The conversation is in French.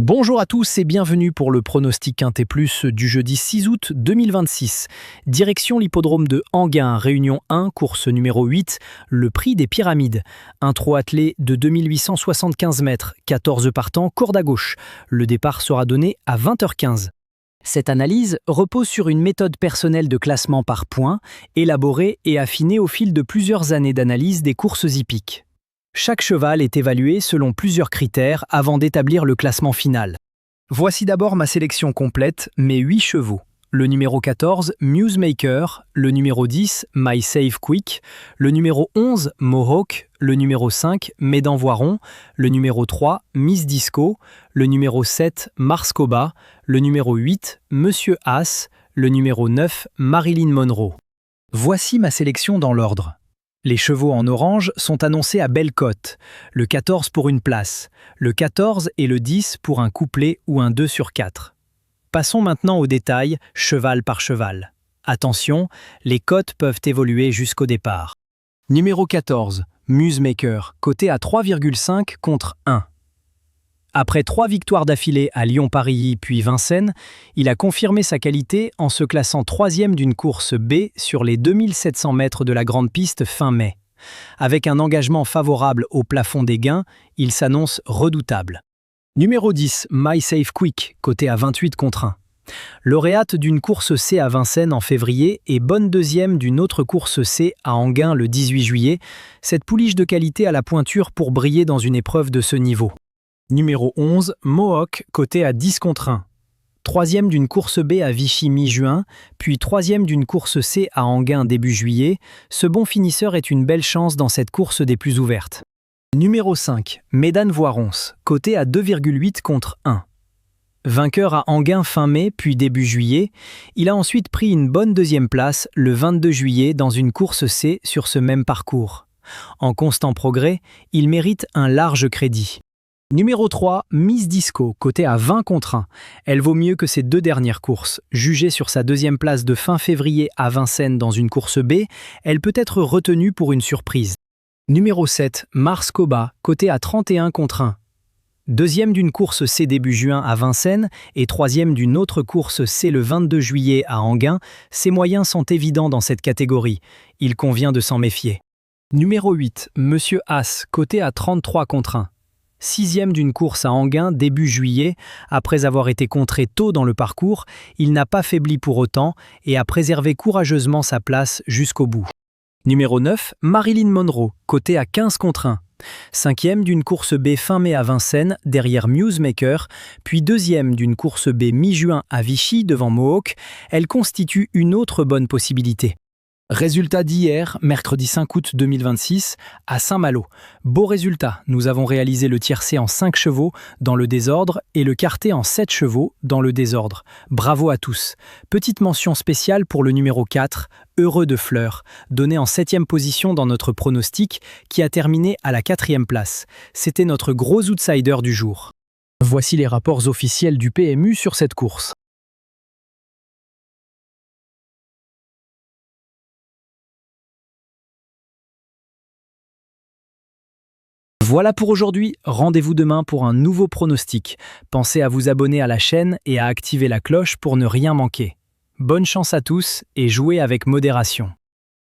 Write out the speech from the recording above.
Bonjour à tous et bienvenue pour le pronostic Quintet Plus du jeudi 6 août 2026. Direction l'hippodrome de Enghien, Réunion 1, course numéro 8, le prix des pyramides. Un trot attelé de 2875 mètres, 14 partants, corde à gauche. Le départ sera donné à 20h15. Cette analyse repose sur une méthode personnelle de classement par points, élaborée et affinée au fil de plusieurs années d'analyse des courses hippiques. Chaque cheval est évalué selon plusieurs critères avant d'établir le classement final. Voici d'abord ma sélection complète, mes 8 chevaux. Le numéro 14, Musemaker, le numéro 10, My Save Quick, le numéro 11, Mohawk, le numéro 5, Médan Voiron, le numéro 3, Miss Disco, le numéro 7, Mars Koba, le numéro 8, Monsieur As, le numéro 9, Marilyn Monroe. Voici ma sélection dans l'ordre. Les chevaux en orange sont annoncés à belle cote, le 14 pour une place, le 14 et le 10 pour un couplet ou un 2 sur 4. Passons maintenant aux détails, cheval par cheval. Attention, les cotes peuvent évoluer jusqu'au départ. Numéro 14, Musemaker, coté à 3,5 contre 1. Après 3 victoires d'affilée à Lyon-Parilly puis Vincennes, il a confirmé sa qualité en se classant 3e d'une course B sur les 2700 mètres de la grande piste fin mai. Avec un engagement favorable au plafond des gains, il s'annonce redoutable. Numéro 10, My Save Quick, coté à 28 contre 1. Lauréate d'une course C à Vincennes en février et bonne deuxième d'une autre course C à Enghien le 18 juillet, cette pouliche de qualité a la pointure pour briller dans une épreuve de ce niveau. Numéro 11, Mohawk, coté à 10 contre 1. Troisième d'une course B à Vichy mi-juin, puis troisième d'une course C à Enghien début juillet, ce bon finisseur est une belle chance dans cette course des plus ouvertes. Numéro 5, Médan Voiron, coté à 2,8 contre 1. Vainqueur à Enghien fin mai puis début juillet, il a ensuite pris une bonne deuxième place le 22 juillet dans une course C sur ce même parcours. En constant progrès, il mérite un large crédit. Numéro 3, Miss Disco, cotée à 20 contre 1. Elle vaut mieux que ses 2 dernières courses. Jugée sur sa deuxième place de fin février à Vincennes dans une course B, elle peut être retenue pour une surprise. Numéro 7, Mars Koba, cotée à 31 contre 1. Deuxième d'une course C début juin à Vincennes et troisième d'une autre course C le 22 juillet à Enghien, ses moyens sont évidents dans cette catégorie. Il convient de s'en méfier. Numéro 8, Monsieur As, coté à 33 contre 1. Sixième d'une course à Enghien début juillet, après avoir été contré tôt dans le parcours, il n'a pas faibli pour autant et a préservé courageusement sa place jusqu'au bout. Numéro 9, Marilyn Monroe, cotée à 15 contre 1. Cinquième d'une course B fin mai à Vincennes, derrière Musemaker, puis deuxième d'une course B mi-juin à Vichy devant Mohawk, elle constitue une autre bonne possibilité. Résultat d'hier, mercredi 5 août 2026, à Saint-Malo. Beau résultat, nous avons réalisé le tiercé en 5 chevaux dans le désordre et le quartet en 7 chevaux dans le désordre. Bravo à tous. Petite mention spéciale pour le numéro 4, Heureux de Fleurs, donné en 7e position dans notre pronostic qui a terminé à la 4e place. C'était notre gros outsider du jour. Voici les rapports officiels du PMU sur cette course. Voilà pour aujourd'hui, rendez-vous demain pour un nouveau pronostic. Pensez à vous abonner à la chaîne et à activer la cloche pour ne rien manquer. Bonne chance à tous et jouez avec modération.